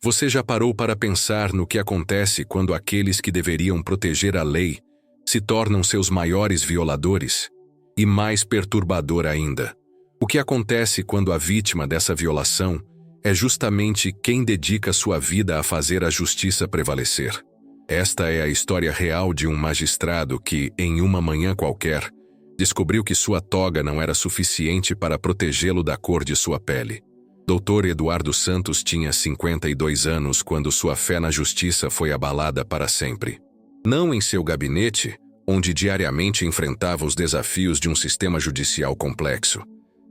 Você já parou para pensar no que acontece quando aqueles que deveriam proteger a lei se tornam seus maiores violadores? E mais perturbador ainda, o que acontece quando a vítima dessa violação é justamente quem dedica sua vida a fazer a justiça prevalecer? Esta é a história real de um magistrado que, em uma manhã qualquer, descobriu que sua toga não era suficiente para protegê-lo da cor de sua pele. Dr. Eduardo Santos tinha 52 anos quando sua fé na justiça foi abalada para sempre. Não em seu gabinete, onde diariamente enfrentava os desafios de um sistema judicial complexo,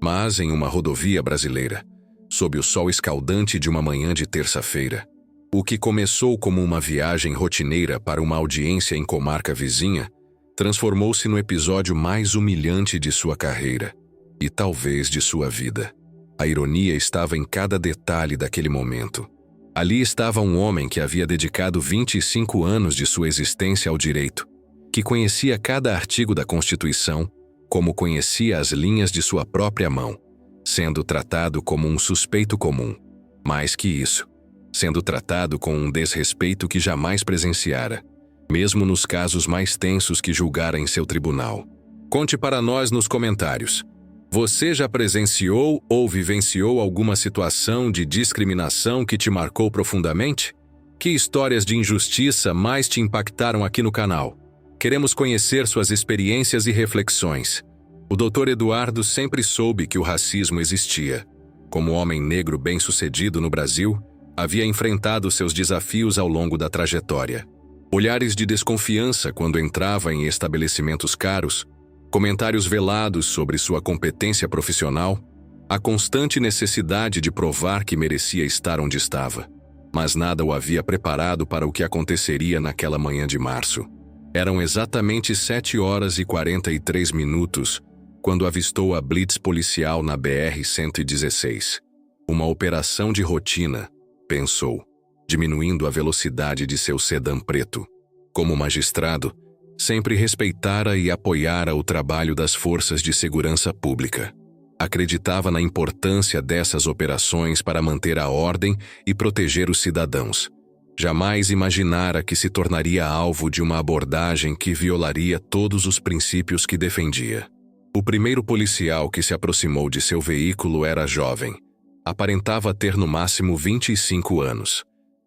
mas em uma rodovia brasileira, sob o sol escaldante de uma manhã de terça-feira. O que começou como uma viagem rotineira para uma audiência em comarca vizinha, transformou-se no episódio mais humilhante de sua carreira, e talvez de sua vida. A ironia estava em cada detalhe daquele momento. Ali estava um homem que havia dedicado 25 anos de sua existência ao direito, que conhecia cada artigo da Constituição, como conhecia as linhas de sua própria mão, sendo tratado como um suspeito comum. Mais que isso, sendo tratado com um desrespeito que jamais presenciara, mesmo nos casos mais tensos que julgara em seu tribunal. Conte para nós nos comentários. Você já presenciou ou vivenciou alguma situação de discriminação que te marcou profundamente? Que histórias de injustiça mais te impactaram aqui no canal? Queremos conhecer suas experiências e reflexões. O Dr. Eduardo sempre soube que o racismo existia. Como homem negro bem-sucedido no Brasil, havia enfrentado seus desafios ao longo da trajetória. Olhares de desconfiança quando entrava em estabelecimentos caros, comentários velados sobre sua competência profissional, a constante necessidade de provar que merecia estar onde estava. Mas nada o havia preparado para o que aconteceria naquela manhã de março. Eram exatamente 7h43 quando avistou a blitz policial na BR-116. Uma operação de rotina, pensou, diminuindo a velocidade de seu sedã preto. Como magistrado, sempre respeitara e apoiara o trabalho das forças de segurança pública. Acreditava na importância dessas operações para manter a ordem e proteger os cidadãos. Jamais imaginara que se tornaria alvo de uma abordagem que violaria todos os princípios que defendia. O primeiro policial que se aproximou de seu veículo era jovem. Aparentava ter no máximo 25 anos.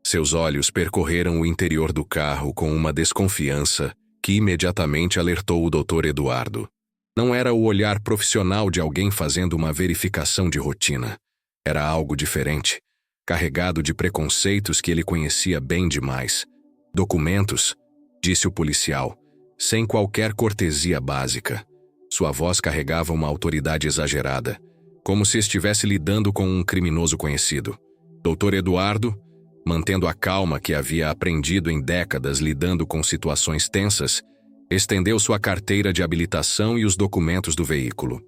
Seus olhos percorreram o interior do carro com uma desconfiança que imediatamente alertou o Dr. Eduardo. Não era o olhar profissional de alguém fazendo uma verificação de rotina. Era algo diferente, carregado de preconceitos que ele conhecia bem demais. Documentos, disse o policial, sem qualquer cortesia básica. Sua voz carregava uma autoridade exagerada, como se estivesse lidando com um criminoso conhecido. Dr. Eduardo, mantendo a calma que havia aprendido em décadas lidando com situações tensas, estendeu sua carteira de habilitação e os documentos do veículo.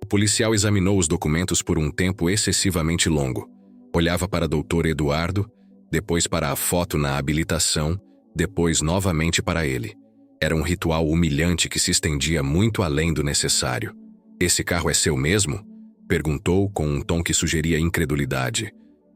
O policial examinou os documentos por um tempo excessivamente longo. Olhava para Dr. Eduardo, depois para a foto na habilitação, depois novamente para ele. Era um ritual humilhante que se estendia muito além do necessário. "Esse carro é seu mesmo?" perguntou com um tom que sugeria incredulidade.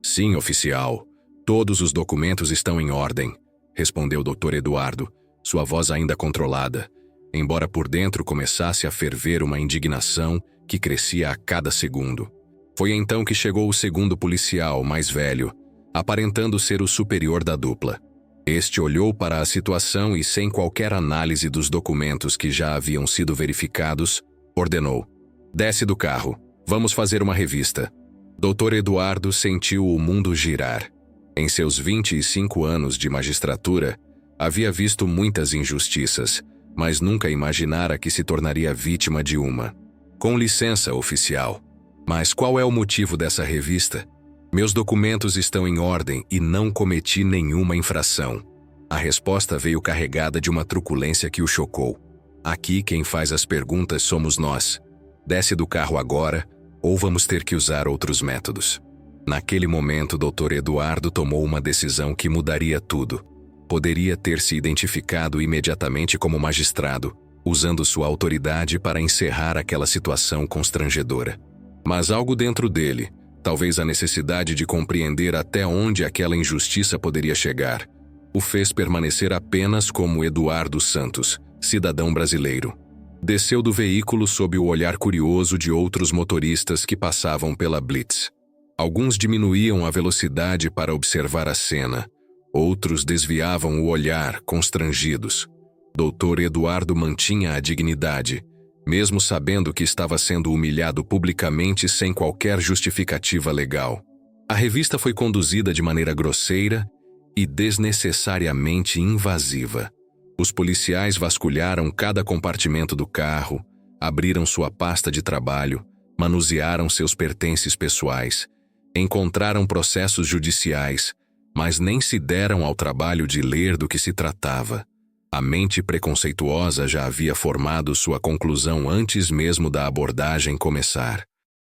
"Sim, oficial. Todos os documentos estão em ordem", respondeu Dr. Eduardo, sua voz ainda controlada, embora por dentro começasse a ferver uma indignação que crescia a cada segundo. Foi então que chegou o segundo policial, mais velho, aparentando ser o superior da dupla. Este olhou para a situação e, sem qualquer análise dos documentos que já haviam sido verificados, ordenou: "Desce do carro, vamos fazer uma revista." Dr. Eduardo sentiu o mundo girar. Em seus 25 anos de magistratura, havia visto muitas injustiças, mas nunca imaginara que se tornaria vítima de uma. "Com licença, oficial. Mas qual é o motivo dessa revista? Meus documentos estão em ordem e não cometi nenhuma infração." A resposta veio carregada de uma truculência que o chocou. "Aqui quem faz as perguntas somos nós. Desce do carro agora, ou vamos ter que usar outros métodos." Naquele momento, Dr. Eduardo tomou uma decisão que mudaria tudo. Poderia ter se identificado imediatamente como magistrado, usando sua autoridade para encerrar aquela situação constrangedora. Mas algo dentro dele, Talvez a necessidade de compreender até onde aquela injustiça poderia chegar o fez permanecer apenas como Eduardo Santos, cidadão brasileiro. Desceu do veículo sob o olhar curioso de outros motoristas que passavam pela Blitz. Alguns diminuíam a velocidade para observar a cena, outros desviavam o olhar, constrangidos. Dr. Eduardo mantinha a dignidade, mesmo sabendo que estava sendo humilhado publicamente sem qualquer justificativa legal. A revista foi conduzida de maneira grosseira e desnecessariamente invasiva. Os policiais vasculharam cada compartimento do carro, abriram sua pasta de trabalho, manusearam seus pertences pessoais, encontraram processos judiciais, mas nem se deram ao trabalho de ler do que se tratava. A mente preconceituosa já havia formado sua conclusão antes mesmo da abordagem começar.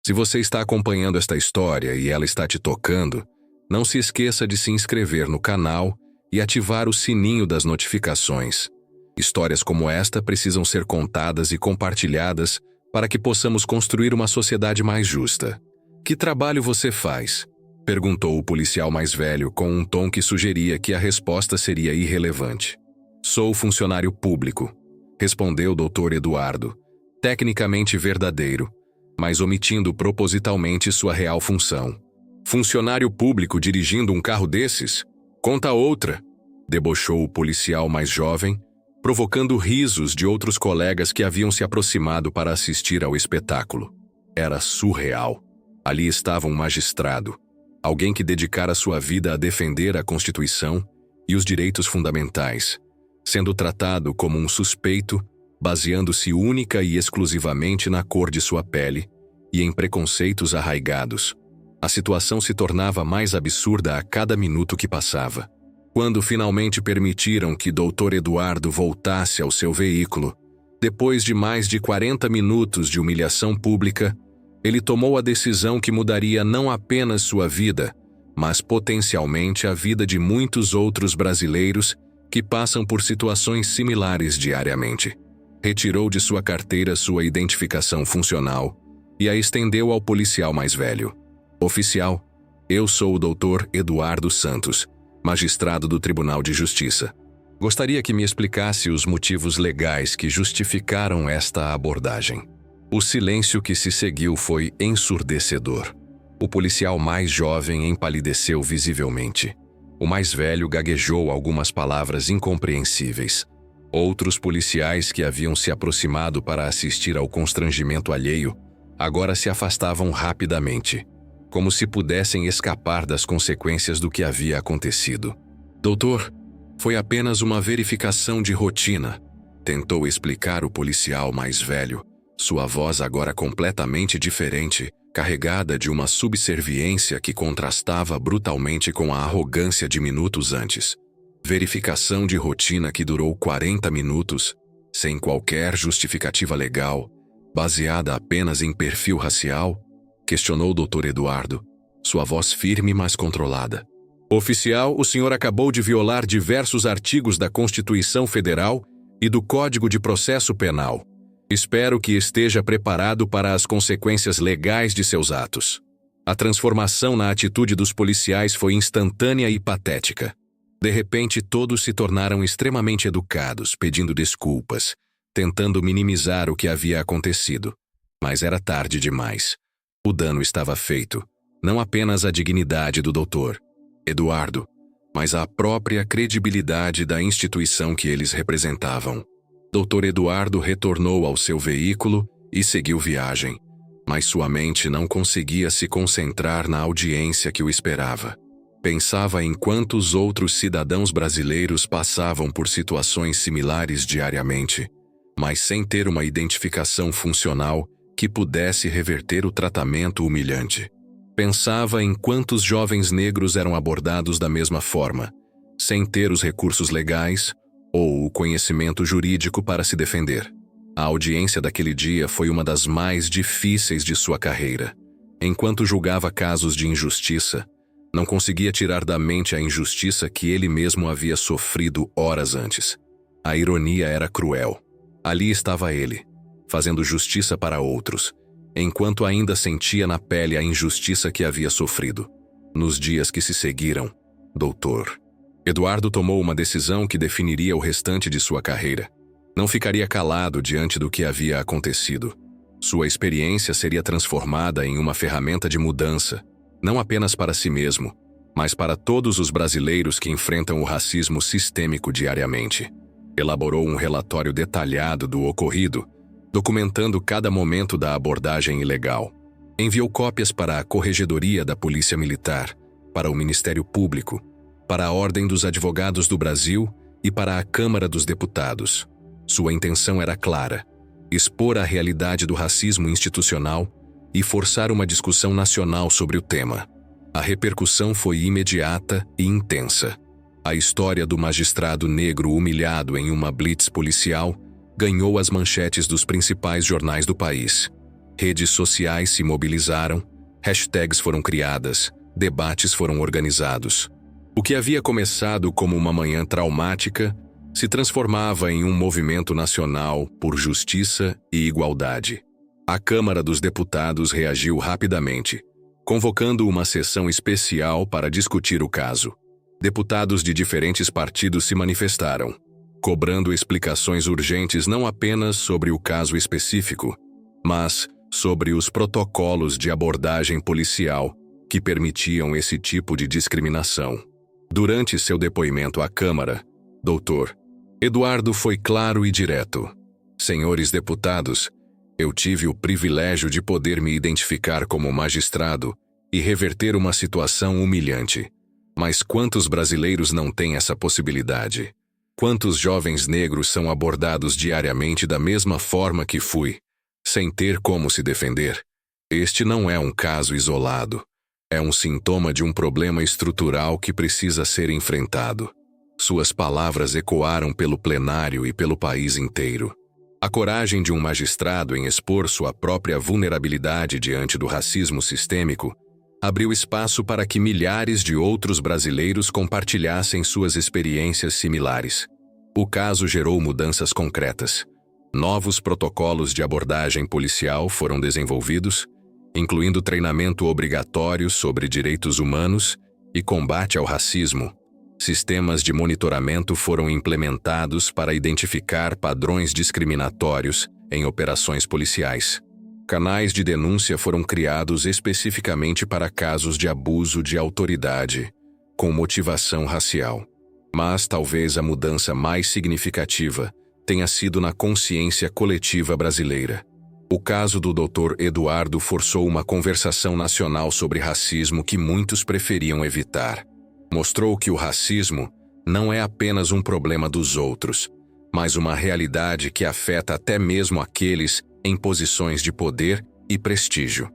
Se você está acompanhando esta história e ela está te tocando, não se esqueça de se inscrever no canal e ativar o sininho das notificações. Histórias como esta precisam ser contadas e compartilhadas para que possamos construir uma sociedade mais justa. Que trabalho você faz? Perguntou o policial mais velho com um tom que sugeria que a resposta seria irrelevante. Sou funcionário público, respondeu Dr. Eduardo, tecnicamente verdadeiro, mas omitindo propositalmente sua real função. Funcionário público dirigindo um carro desses? Conta outra, debochou o policial mais jovem, provocando risos de outros colegas que haviam se aproximado para assistir ao espetáculo. Era surreal. Ali estava um magistrado, alguém que dedicara sua vida a defender a Constituição e os direitos fundamentais, sendo tratado como um suspeito, baseando-se única e exclusivamente na cor de sua pele e em preconceitos arraigados. A situação se tornava mais absurda a cada minuto que passava. Quando finalmente permitiram que Dr. Eduardo voltasse ao seu veículo, depois de mais de 40 minutos de humilhação pública, ele tomou a decisão que mudaria não apenas sua vida, mas potencialmente a vida de muitos outros brasileiros que passam por situações similares diariamente. Retirou de sua carteira sua identificação funcional e a estendeu ao policial mais velho. Oficial, eu sou o Dr. Eduardo Santos, magistrado do Tribunal de Justiça. Gostaria que me explicasse os motivos legais que justificaram esta abordagem. O silêncio que se seguiu foi ensurdecedor. O policial mais jovem empalideceu visivelmente. O mais velho gaguejou algumas palavras incompreensíveis. Outros policiais que haviam se aproximado para assistir ao constrangimento alheio agora se afastavam rapidamente, como se pudessem escapar das consequências do que havia acontecido. Doutor, foi apenas uma verificação de rotina, tentou explicar o policial mais velho, sua voz agora completamente diferente, carregada de uma subserviência que contrastava brutalmente com a arrogância de minutos antes. Verificação de rotina que durou 40 minutos, sem qualquer justificativa legal, baseada apenas em perfil racial? Questionou o Dr. Eduardo, sua voz firme mas controlada. Oficial, o senhor acabou de violar diversos artigos da Constituição Federal e do Código de Processo Penal. Espero que esteja preparado para as consequências legais de seus atos. A transformação na atitude dos policiais foi instantânea e patética. De repente, todos se tornaram extremamente educados, pedindo desculpas, tentando minimizar o que havia acontecido. Mas era tarde demais. O dano estava feito, não apenas à dignidade do Dr. Eduardo, mas à própria credibilidade da instituição que eles representavam. Dr. Eduardo retornou ao seu veículo e seguiu viagem, mas sua mente não conseguia se concentrar na audiência que o esperava. Pensava em quantos outros cidadãos brasileiros passavam por situações similares diariamente, mas sem ter uma identificação funcional que pudesse reverter o tratamento humilhante. Pensava em quantos jovens negros eram abordados da mesma forma, sem ter os recursos legais ou o conhecimento jurídico para se defender. A audiência daquele dia foi uma das mais difíceis de sua carreira. Enquanto julgava casos de injustiça, não conseguia tirar da mente a injustiça que ele mesmo havia sofrido horas antes. A ironia era cruel. Ali estava ele, fazendo justiça para outros, enquanto ainda sentia na pele a injustiça que havia sofrido. Nos dias que se seguiram, Dr. Eduardo tomou uma decisão que definiria o restante de sua carreira. Não ficaria calado diante do que havia acontecido. Sua experiência seria transformada em uma ferramenta de mudança, não apenas para si mesmo, mas para todos os brasileiros que enfrentam o racismo sistêmico diariamente. Elaborou um relatório detalhado do ocorrido, documentando cada momento da abordagem ilegal. Enviou cópias para a Corregedoria da Polícia Militar, para o Ministério Público, para a Ordem dos Advogados do Brasil e para a Câmara dos Deputados. Sua intenção era clara: expor a realidade do racismo institucional e forçar uma discussão nacional sobre o tema. A repercussão foi imediata e intensa. A história do magistrado negro humilhado em uma blitz policial ganhou as manchetes dos principais jornais do país. Redes sociais se mobilizaram, hashtags foram criadas, debates foram organizados. O que havia começado como uma manhã traumática se transformava em um movimento nacional por justiça e igualdade. A Câmara dos Deputados reagiu rapidamente, convocando uma sessão especial para discutir o caso. Deputados de diferentes partidos se manifestaram, cobrando explicações urgentes não apenas sobre o caso específico, mas sobre os protocolos de abordagem policial que permitiam esse tipo de discriminação. Durante seu depoimento à Câmara, Dr. Eduardo foi claro e direto. Senhores deputados, eu tive o privilégio de poder me identificar como magistrado e reverter uma situação humilhante. Mas quantos brasileiros não têm essa possibilidade? Quantos jovens negros são abordados diariamente da mesma forma que fui, sem ter como se defender? Este não é um caso isolado. É um sintoma de um problema estrutural que precisa ser enfrentado. Suas palavras ecoaram pelo plenário e pelo país inteiro. A coragem de um magistrado em expor sua própria vulnerabilidade diante do racismo sistêmico abriu espaço para que milhares de outros brasileiros compartilhassem suas experiências similares. O caso gerou mudanças concretas. Novos protocolos de abordagem policial foram desenvolvidos, incluindo treinamento obrigatório sobre direitos humanos e combate ao racismo. Sistemas de monitoramento foram implementados para identificar padrões discriminatórios em operações policiais. Canais de denúncia foram criados especificamente para casos de abuso de autoridade, com motivação racial. Mas talvez a mudança mais significativa tenha sido na consciência coletiva brasileira. O caso do Dr. Eduardo forçou uma conversação nacional sobre racismo que muitos preferiam evitar. Mostrou que o racismo não é apenas um problema dos outros, mas uma realidade que afeta até mesmo aqueles em posições de poder e prestígio.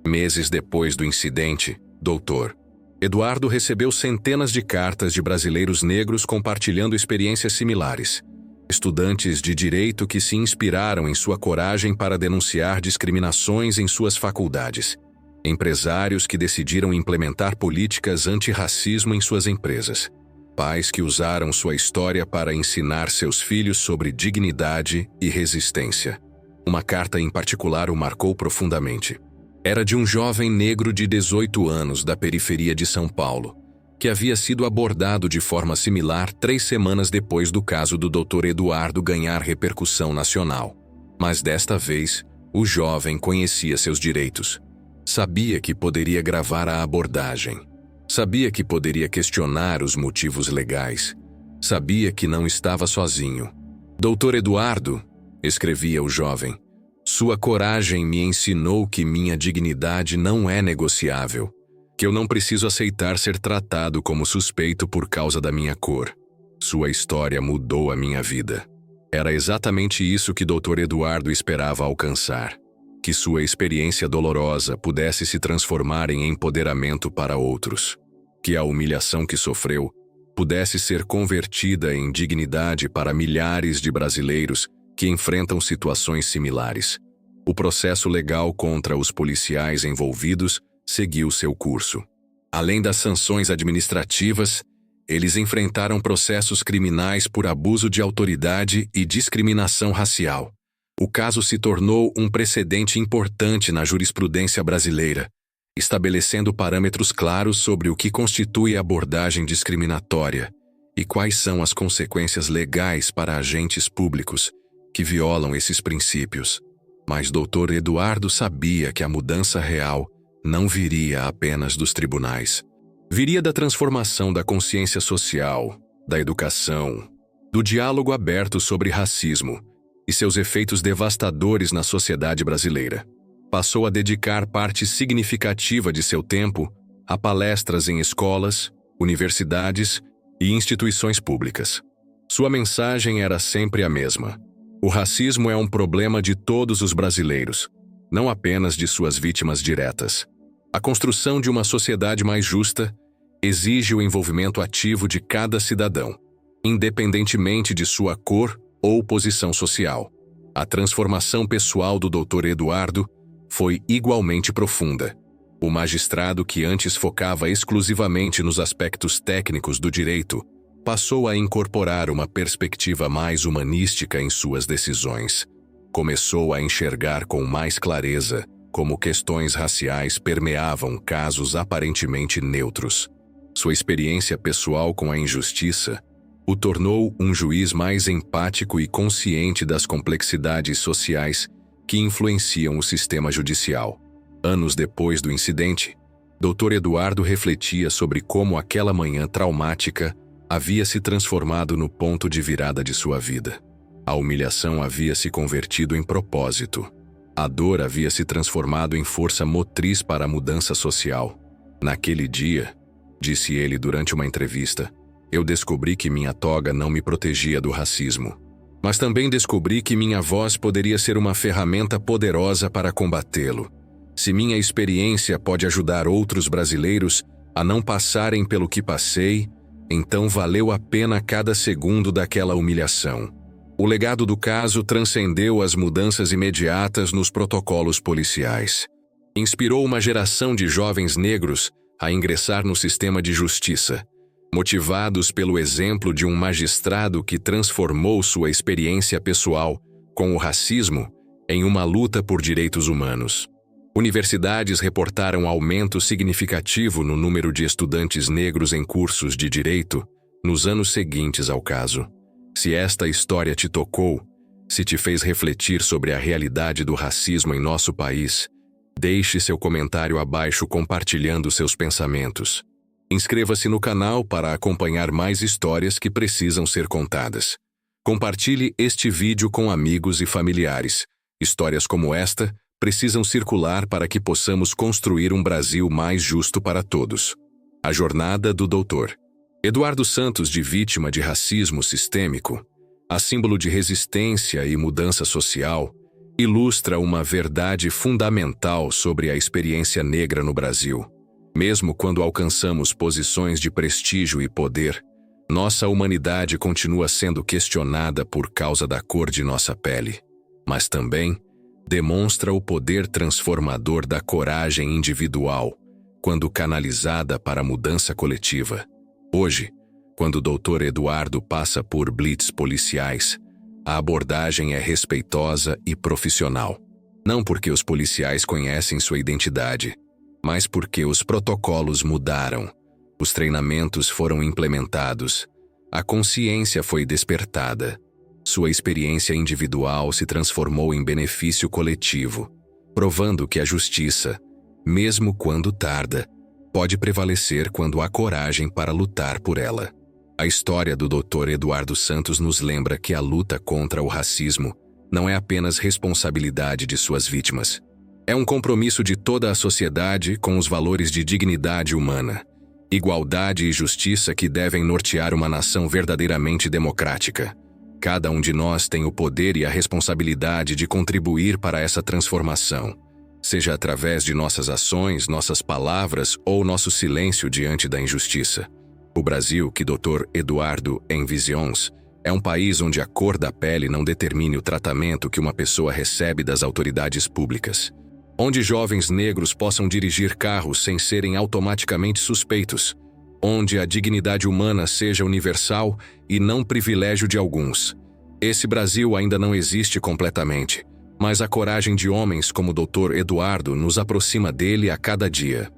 Meses depois do incidente, Dr. Eduardo recebeu centenas de cartas de brasileiros negros compartilhando experiências similares. Estudantes de direito que se inspiraram em sua coragem para denunciar discriminações em suas faculdades. Empresários que decidiram implementar políticas anti-racismo em suas empresas. Pais que usaram sua história para ensinar seus filhos sobre dignidade e resistência. Uma carta em particular o marcou profundamente. Era de um jovem negro de 18 anos da periferia de São Paulo, que havia sido abordado de forma similar 3 semanas depois do caso do Dr. Eduardo ganhar repercussão nacional. Mas desta vez, o jovem conhecia seus direitos. Sabia que poderia gravar a abordagem. Sabia que poderia questionar os motivos legais. Sabia que não estava sozinho. Dr. Eduardo, escrevia o jovem, sua coragem me ensinou que minha dignidade não é negociável, que eu não preciso aceitar ser tratado como suspeito por causa da minha cor. Sua história mudou a minha vida. Era exatamente isso que Dr. Eduardo esperava alcançar. Que sua experiência dolorosa pudesse se transformar em empoderamento para outros. Que a humilhação que sofreu pudesse ser convertida em dignidade para milhares de brasileiros que enfrentam situações similares. O processo legal contra os policiais envolvidos seguiu seu curso. Além das sanções administrativas, eles enfrentaram processos criminais por abuso de autoridade e discriminação racial. O caso se tornou um precedente importante na jurisprudência brasileira, estabelecendo parâmetros claros sobre o que constitui abordagem discriminatória e quais são as consequências legais para agentes públicos que violam esses princípios. Mas Dr. Eduardo sabia que a mudança real não viria apenas dos tribunais. Viria da transformação da consciência social, da educação, do diálogo aberto sobre racismo e seus efeitos devastadores na sociedade brasileira. Passou a dedicar parte significativa de seu tempo a palestras em escolas, universidades e instituições públicas. Sua mensagem era sempre a mesma: o racismo é um problema de todos os brasileiros, não apenas de suas vítimas diretas. A construção de uma sociedade mais justa exige o envolvimento ativo de cada cidadão, independentemente de sua cor ou posição social. A transformação pessoal do Dr. Eduardo foi igualmente profunda. O magistrado que antes focava exclusivamente nos aspectos técnicos do direito passou a incorporar uma perspectiva mais humanística em suas decisões. Começou a enxergar com mais clareza como questões raciais permeavam casos aparentemente neutros. Sua experiência pessoal com a injustiça o tornou um juiz mais empático e consciente das complexidades sociais que influenciam o sistema judicial. Anos depois do incidente, Dr. Eduardo refletia sobre como aquela manhã traumática havia se transformado no ponto de virada de sua vida. A humilhação havia se convertido em propósito. A dor havia se transformado em força motriz para a mudança social. Naquele dia, disse ele durante uma entrevista, eu descobri que minha toga não me protegia do racismo. Mas também descobri que minha voz poderia ser uma ferramenta poderosa para combatê-lo. Se minha experiência pode ajudar outros brasileiros a não passarem pelo que passei, então valeu a pena cada segundo daquela humilhação. O legado do caso transcendeu as mudanças imediatas nos protocolos policiais. Inspirou uma geração de jovens negros a ingressar no sistema de justiça, motivados pelo exemplo de um magistrado que transformou sua experiência pessoal com o racismo em uma luta por direitos humanos. Universidades reportaram aumento significativo no número de estudantes negros em cursos de direito nos anos seguintes ao caso. Se esta história te tocou, se te fez refletir sobre a realidade do racismo em nosso país, deixe seu comentário abaixo compartilhando seus pensamentos. Inscreva-se no canal para acompanhar mais histórias que precisam ser contadas. Compartilhe este vídeo com amigos e familiares. Histórias como esta precisam circular para que possamos construir um Brasil mais justo para todos. A jornada do Dr. Eduardo Santos de vítima de racismo sistêmico, a símbolo de resistência e mudança social, ilustra uma verdade fundamental sobre a experiência negra no Brasil. Mesmo quando alcançamos posições de prestígio e poder, nossa humanidade continua sendo questionada por causa da cor de nossa pele, mas também demonstra o poder transformador da coragem individual quando canalizada para a mudança coletiva. Hoje, quando o Dr. Eduardo passa por blitz policiais, a abordagem é respeitosa e profissional. Não porque os policiais conhecem sua identidade, mas porque os protocolos mudaram, os treinamentos foram implementados, a consciência foi despertada. Sua experiência individual se transformou em benefício coletivo, provando que a justiça, mesmo quando tarda, pode prevalecer quando há coragem para lutar por ela. A história do Dr. Eduardo Santos nos lembra que a luta contra o racismo não é apenas responsabilidade de suas vítimas. É um compromisso de toda a sociedade com os valores de dignidade humana, igualdade e justiça que devem nortear uma nação verdadeiramente democrática. Cada um de nós tem o poder e a responsabilidade de contribuir para essa transformação, seja através de nossas ações, nossas palavras ou nosso silêncio diante da injustiça. O Brasil, que Dr. Eduardo envisions, é um país onde a cor da pele não determine o tratamento que uma pessoa recebe das autoridades públicas. Onde jovens negros possam dirigir carros sem serem automaticamente suspeitos. Onde a dignidade humana seja universal e não privilégio de alguns. Esse Brasil ainda não existe completamente, mas a coragem de homens como o Dr. Eduardo nos aproxima dele a cada dia.